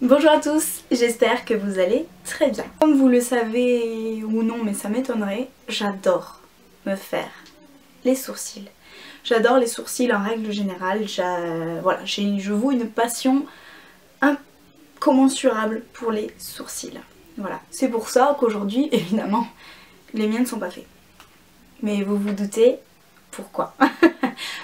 Bonjour à tous, j'espère que vous allez très bien. Comme vous le savez ou non, mais ça m'étonnerait, j'adore me faire les sourcils. J'adore les sourcils en règle générale, je voue une passion incommensurable pour les sourcils. Voilà, c'est pour ça qu'aujourd'hui, évidemment, les miens ne sont pas faits. Mais vous vous doutez pourquoi.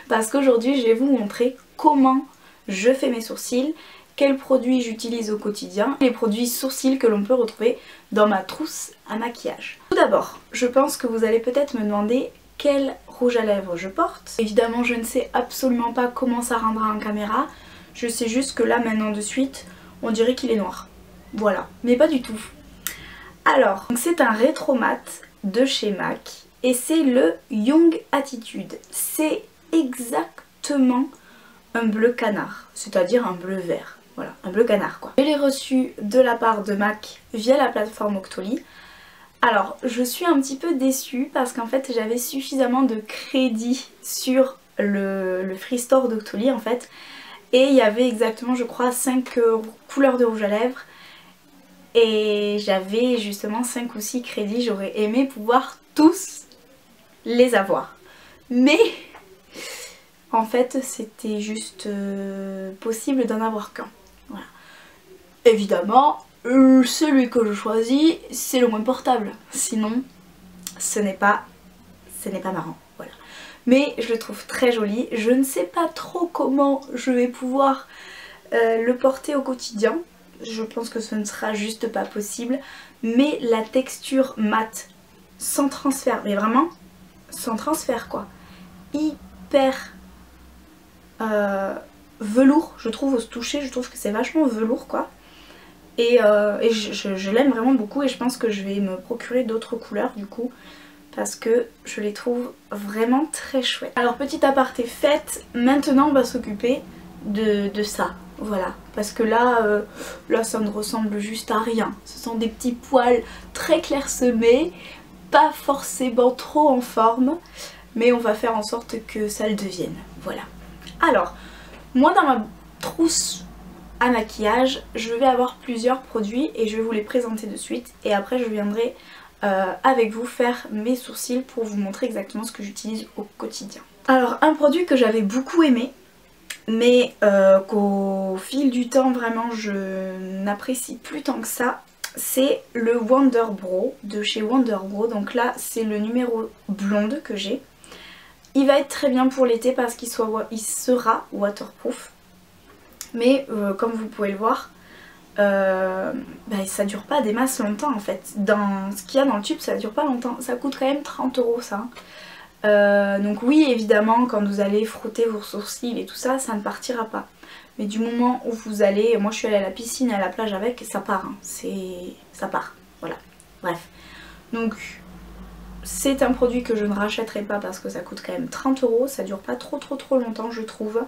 Parce qu'aujourd'hui, je vais vous montrer comment je fais mes sourcils, quels produits j'utilise au quotidien, les produits sourcils que l'on peut retrouver dans ma trousse à maquillage. Tout d'abord, je pense que vous allez peut-être me demander quel rouge à lèvres je porte. Évidemment, je ne sais absolument pas comment ça rendra en caméra. Je sais juste que là, maintenant de suite, on dirait qu'il est noir. Voilà, mais pas du tout. Alors, c'est un rétro mat de chez MAC et c'est le Young Attitude. C'est exactement un bleu canard, c'est-à-dire un bleu vert. Voilà, un bleu canard quoi. Je l'ai reçu de la part de MAC via la plateforme Octoly. Alors, je suis un petit peu déçue parce qu'en fait j'avais suffisamment de crédit sur le Free Store d'Octoly en fait. Et il y avait exactement je crois 5 couleurs de rouge à lèvres. Et j'avais justement 5 ou 6 crédits, j'aurais aimé pouvoir tous les avoir. Mais en fait c'était juste possible d'en avoir qu'un. Voilà. Évidemment, celui que je choisis c'est le moins portable. Sinon ce n'est pas marrant. Voilà. Mais je le trouve très joli. Je ne sais pas trop comment je vais pouvoir le porter au quotidien. Je pense que ce ne sera juste pas possible. Mais la texture mate, sans transfert, mais vraiment sans transfert quoi. Hyper velours, je trouve, au toucher, je trouve que c'est vachement velours quoi. Et je l'aime vraiment beaucoup et je pense que je vais me procurer d'autres couleurs du coup. Parce que je les trouve vraiment très chouettes. Alors petit aparté fait, maintenant on va s'occuper de ça. Voilà, parce que là, là ça ne ressemble juste à rien. Ce sont des petits poils très clairsemés, pas forcément trop en forme, mais on va faire en sorte que ça le devienne. Voilà. Alors, moi dans ma trousse à maquillage, je vais avoir plusieurs produits et je vais vous les présenter de suite. Et après je viendrai avec vous faire mes sourcils pour vous montrer exactement ce que j'utilise au quotidien. Alors un produit que j'avais beaucoup aimé, mais qu'au fil du temps vraiment je n'apprécie plus tant que ça, c'est le Wonder Brow de chez Wonder Brow. Donc là c'est le numéro blonde que j'ai. Il va être très bien pour l'été parce qu'il sera waterproof. Mais comme vous pouvez le voir, ça dure pas des masses longtemps en fait. Dans ce qu'il y a dans le tube ça dure pas longtemps. Ça coûte quand même 30 € ça. Donc oui évidemment quand vous allez frotter vos sourcils et tout ça, ça ne partira pas. Mais du moment où vous allez, moi je suis allée à la piscine et à la plage avec, ça part. Hein. Ça part. Voilà. Bref. Donc c'est un produit que je ne rachèterai pas parce que ça coûte quand même 30 €. Ça dure pas trop longtemps je trouve.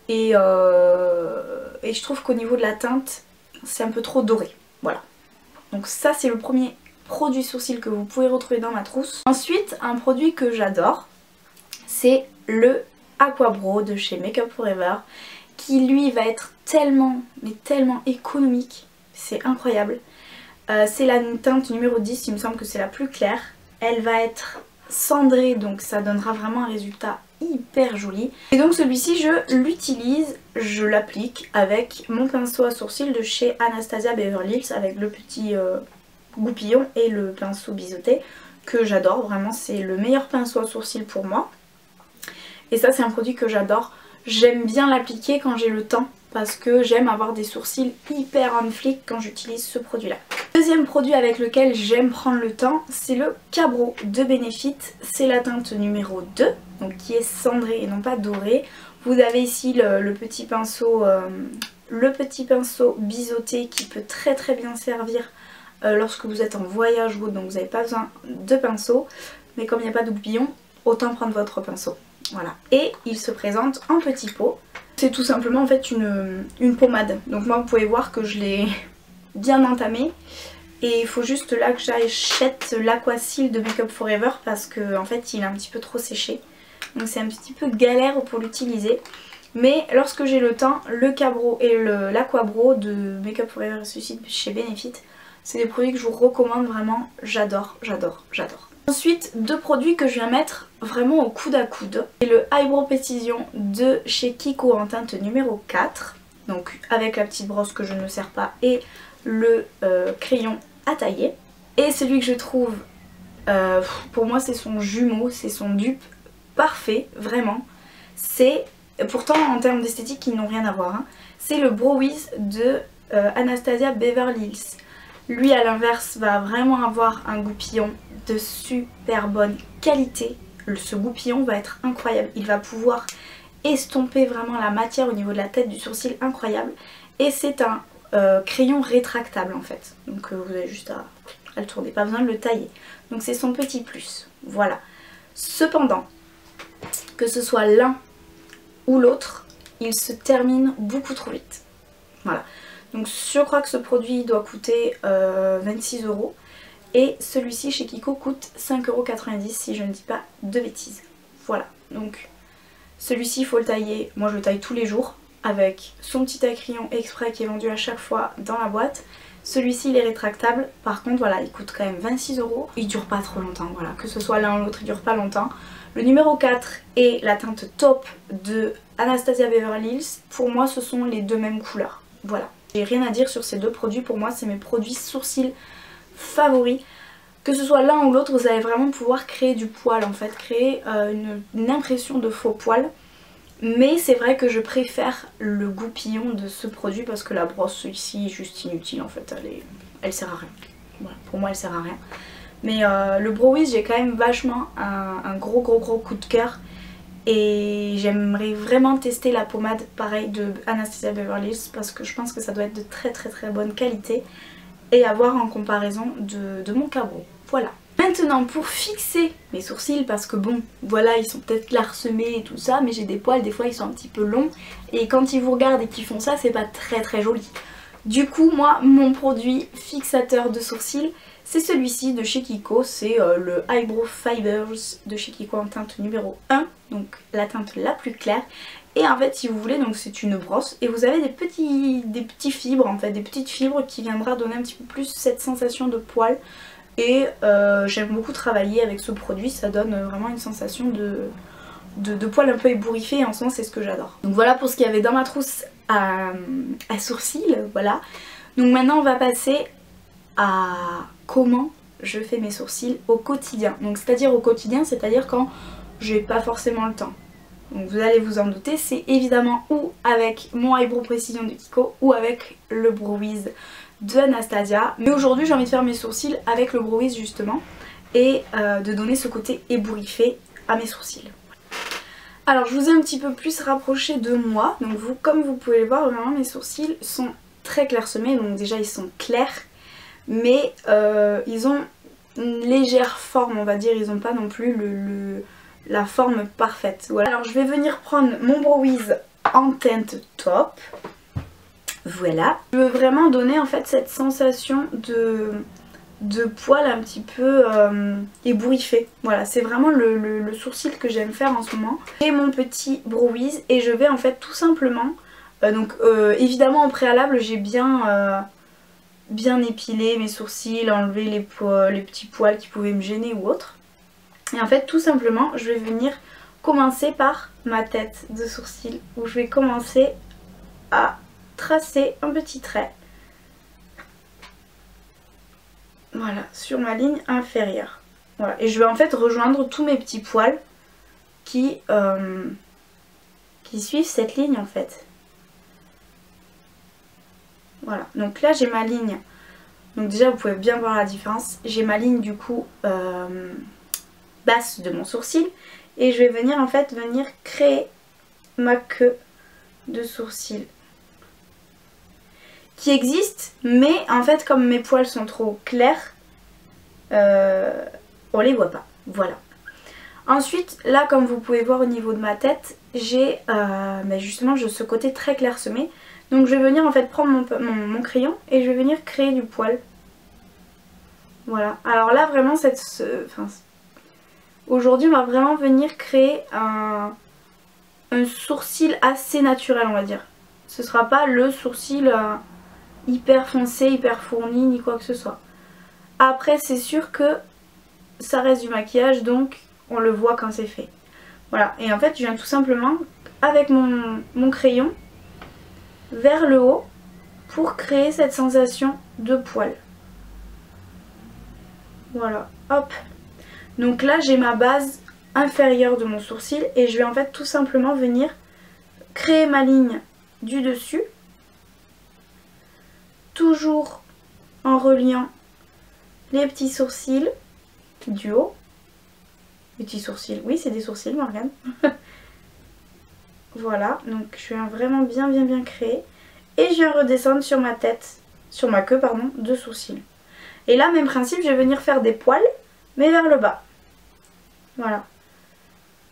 Et je trouve qu'au niveau de la teinte c'est un peu trop doré. Voilà. Donc ça c'est le premier produit sourcil que vous pouvez retrouver dans ma trousse. Ensuite un produit que j'adore, c'est le Aqua Brow de chez Makeup Forever, qui lui va être tellement mais tellement économique, c'est incroyable. C'est la teinte numéro 10, il me semble que c'est la plus claire. Elle va être cendrée donc ça donnera vraiment un résultat hyper joli. Et donc celui-ci je l'utilise, je l'applique avec mon pinceau à sourcils de chez Anastasia Beverly Hills avec le petit goupillon et le pinceau biseauté que j'adore, vraiment c'est le meilleur pinceau à sourcils pour moi. Et ça c'est un produit que j'adore, j'aime bien l'appliquer quand j'ai le temps parce que j'aime avoir des sourcils hyper on flic quand j'utilise ce produit là. Deuxième produit avec lequel j'aime prendre le temps, c'est le K-Brow de Benefit, c'est la teinte numéro 2, donc qui est cendrée et non pas dorée. Vous avez ici le petit pinceau biseauté qui peut très bien servir lorsque vous êtes en voyage ou donc vous n'avez pas besoin de pinceau, mais comme il n'y a pas de goupillon, autant prendre votre pinceau. Voilà. Et il se présente en petit pot. C'est tout simplement en fait une pommade. Donc moi vous pouvez voir que je l'ai bien entamé. Et il faut juste là que j'achète l'Aquasil de Makeup Forever parce que en fait il est un petit peu trop séché. Donc c'est un petit peu galère pour l'utiliser. Mais lorsque j'ai le temps, le Cabro et l'Aquabro de Make Up Forever Resuscite chez Benefit, c'est des produits que je vous recommande vraiment, j'adore, j'adore, j'adore. Ensuite, deux produits que je viens mettre vraiment au coude à coude. C'est le Eyebrow Precision de chez Kiko en teinte numéro 4. Donc avec la petite brosse que je ne sers pas et le crayon à tailler. Et celui que je trouve, pour moi c'est son jumeau, c'est son dupe parfait, vraiment. C'est, pourtant en termes d'esthétique ils n'ont rien à voir, hein. C'est le Brow Wiz de Anastasia Beverly Hills. Lui à l'inverse va vraiment avoir un goupillon de super bonne qualité. Ce goupillon va être incroyable, il va pouvoir estomper vraiment la matière au niveau de la tête du sourcil, incroyable. Et c'est un crayon rétractable en fait, donc vous avez juste à le tourner, pas besoin de le tailler. Donc c'est son petit plus, voilà. Cependant, que ce soit l'un ou l'autre, il se termine beaucoup trop vite. Voilà. Donc je crois que ce produit doit coûter 26 € et celui-ci chez Kiko coûte 5,90 € si je ne dis pas de bêtises. Voilà, donc celui-ci il faut le tailler, moi je le taille tous les jours avec son petit crayon exprès qui est vendu à chaque fois dans la boîte. Celui-ci il est rétractable, par contre voilà il coûte quand même 26 €, il dure pas trop longtemps, voilà, que ce soit l'un ou l'autre il dure pas longtemps. Le numéro 4 et la teinte taupe de Anastasia Beverly Hills, pour moi ce sont les deux mêmes couleurs, voilà. J'ai rien à dire sur ces deux produits, pour moi c'est mes produits sourcils favoris. Que ce soit l'un ou l'autre, vous allez vraiment pouvoir créer du poil en fait, créer une impression de faux poil. Mais c'est vrai que je préfère le goupillon de ce produit parce que la brosse ici est juste inutile en fait, elle sert à rien. Voilà, pour moi elle sert à rien. Mais le Brow Wiz, j'ai quand même vachement un gros coup de cœur. Et j'aimerais vraiment tester la pommade pareil de Anastasia Beverly Hills parce que je pense que ça doit être de très bonne qualité et avoir en comparaison de mon Cabro. Voilà. Maintenant pour fixer mes sourcils, parce que bon voilà ils sont peut-être clairsemés et tout ça, mais j'ai des poils des fois ils sont un petit peu longs et quand ils vous regardent et qu'ils font ça c'est pas très joli. Du coup moi mon produit fixateur de sourcils c'est celui-ci de chez Kiko, c'est le Eyebrow Fibers de chez Kiko en teinte numéro 1, donc la teinte la plus claire. Et en fait si vous voulez, donc c'est une brosse et vous avez des petits fibres en fait, des petites fibres qui viendra donner un petit peu plus cette sensation de poil. Et j'aime beaucoup travailler avec ce produit, ça donne vraiment une sensation de poil un peu ébouriffé et en ce moment c'est ce que j'adore. Donc voilà pour ce qu'il y avait dans ma trousse à sourcils, voilà. Donc maintenant on va passer à comment je fais mes sourcils au quotidien. Donc c'est-à-dire au quotidien, c'est-à-dire quand j'ai pas forcément le temps. Donc vous allez vous en douter, c'est évidemment ou avec mon Eyebrow Precision de Kiko ou avec le Brow Wiz de Anastasia. Mais aujourd'hui j'ai envie de faire mes sourcils avec le Brow Wiz justement et de donner ce côté ébouriffé à mes sourcils. Alors je vous ai un petit peu plus rapproché de moi, donc comme vous pouvez le voir, vraiment mes sourcils sont très clairsemés, donc déjà ils sont clairs. Mais ils ont une légère forme on va dire, ils n'ont pas non plus la forme parfaite. Voilà. Alors je vais venir prendre mon Brow Wiz en teinte taupe. Voilà. Je veux vraiment donner en fait cette sensation de poil un petit peu ébouriffé. Voilà, c'est vraiment le sourcil que j'aime faire en ce moment. J'ai mon petit Brow Wiz et je vais en fait tout simplement, évidemment en préalable j'ai bien épiler mes sourcils, enlever les petits poils qui pouvaient me gêner ou autre. Et en fait tout simplement je vais venir commencer par ma tête de sourcil où je vais commencer à tracer un petit trait. Voilà, sur ma ligne inférieure. Voilà, et je vais en fait rejoindre tous mes petits poils qui suivent cette ligne en fait. Voilà, donc là j'ai ma ligne, donc déjà vous pouvez bien voir la différence, j'ai ma ligne du coup basse de mon sourcil et je vais venir en fait créer ma queue de sourcil qui existe, mais en fait comme mes poils sont trop clairs, on les voit pas, voilà. Ensuite là comme vous pouvez voir au niveau de ma tête, j'ai justement ce côté très clairsemé. Donc je vais venir en fait prendre mon crayon et je vais venir créer du poil. Voilà. Alors là vraiment aujourd'hui on va vraiment venir créer un sourcil assez naturel, on va dire. Ce sera pas le sourcil hyper foncé, hyper fourni, ni quoi que ce soit. Après, c'est sûr que ça reste du maquillage, donc on le voit quand c'est fait. Voilà, et en fait, je viens tout simplement, avec mon crayon, vers le haut, pour créer cette sensation de poil. Voilà, hop. Donc là, j'ai ma base inférieure de mon sourcil et je vais en fait tout simplement venir créer ma ligne du dessus, toujours en reliant les petits sourcils du haut. Les petits sourcils, oui c'est des sourcils Morgane. Voilà, donc je viens vraiment bien créer et je viens redescendre sur ma tête, sur ma queue pardon, de sourcils. Et là même principe, je vais venir faire des poils mais vers le bas. Voilà.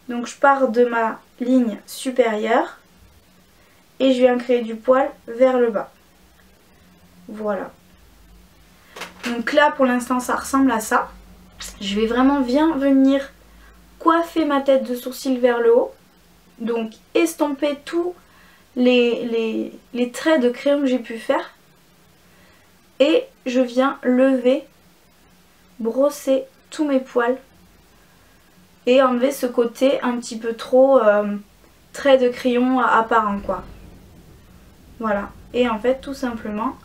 Donc je pars de ma ligne supérieure et je viens créer du poil vers le bas. Voilà. Donc là pour l'instant ça ressemble à ça. Je vais vraiment bien venir coiffer ma tête de sourcil vers le haut. Donc estomper tous les traits de crayon que j'ai pu faire. Et je viens lever, brosser tous mes poils. Et enlever ce côté un petit peu trop trait de crayon apparent quoi. Voilà. Et en fait tout simplement,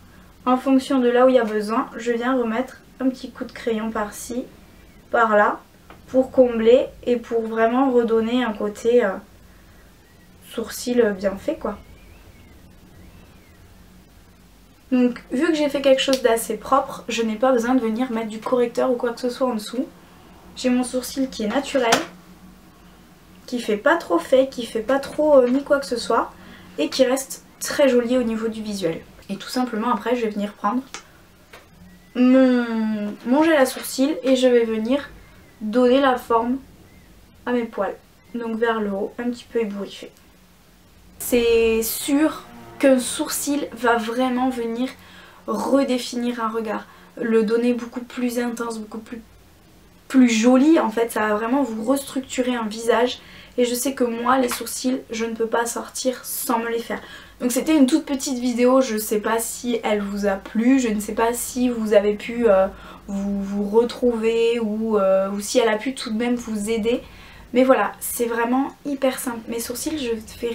en fonction de là où il y a besoin, je viens remettre un petit coup de crayon par-ci, par-là, pour combler et pour vraiment redonner un côté sourcil bien fait quoi. Donc vu que j'ai fait quelque chose d'assez propre, je n'ai pas besoin de venir mettre du correcteur ou quoi que ce soit en dessous. J'ai mon sourcil qui est naturel, qui fait pas trop fake, qui fait pas trop ni quoi que ce soit, et qui reste très joli au niveau du visuel. Et tout simplement après je vais venir prendre mon gel à sourcils et je vais venir donner la forme à mes poils. Donc vers le haut, un petit peu ébouriffé. C'est sûr qu'un sourcil va vraiment venir redéfinir un regard, le donner beaucoup plus intense, beaucoup plus joli en fait, ça va vraiment vous restructurer un visage. Et je sais que moi les sourcils je ne peux pas sortir sans me les faire. Donc c'était une toute petite vidéo, je ne sais pas si elle vous a plu, je ne sais pas si vous avez pu vous retrouver ou si elle a pu tout de même vous aider. Mais voilà, c'est vraiment hyper simple. Mes sourcils, je ne fais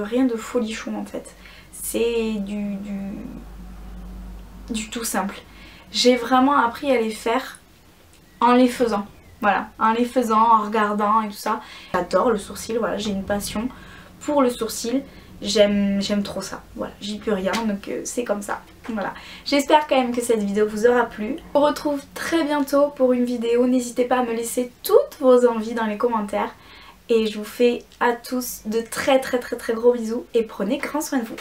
rien de folichon en fait. C'est du tout simple. J'ai vraiment appris à les faire en les faisant. Voilà, en les faisant, en regardant et tout ça. J'adore le sourcil, voilà, j'ai une passion pour le sourcil. J'aime trop ça, voilà, j'y peux rien donc c'est comme ça, voilà. J'espère quand même que cette vidéo vous aura plu. On se retrouve très bientôt pour une vidéo, n'hésitez pas à me laisser toutes vos envies dans les commentaires. Et je vous fais à tous de très gros bisous et prenez grand soin de vous.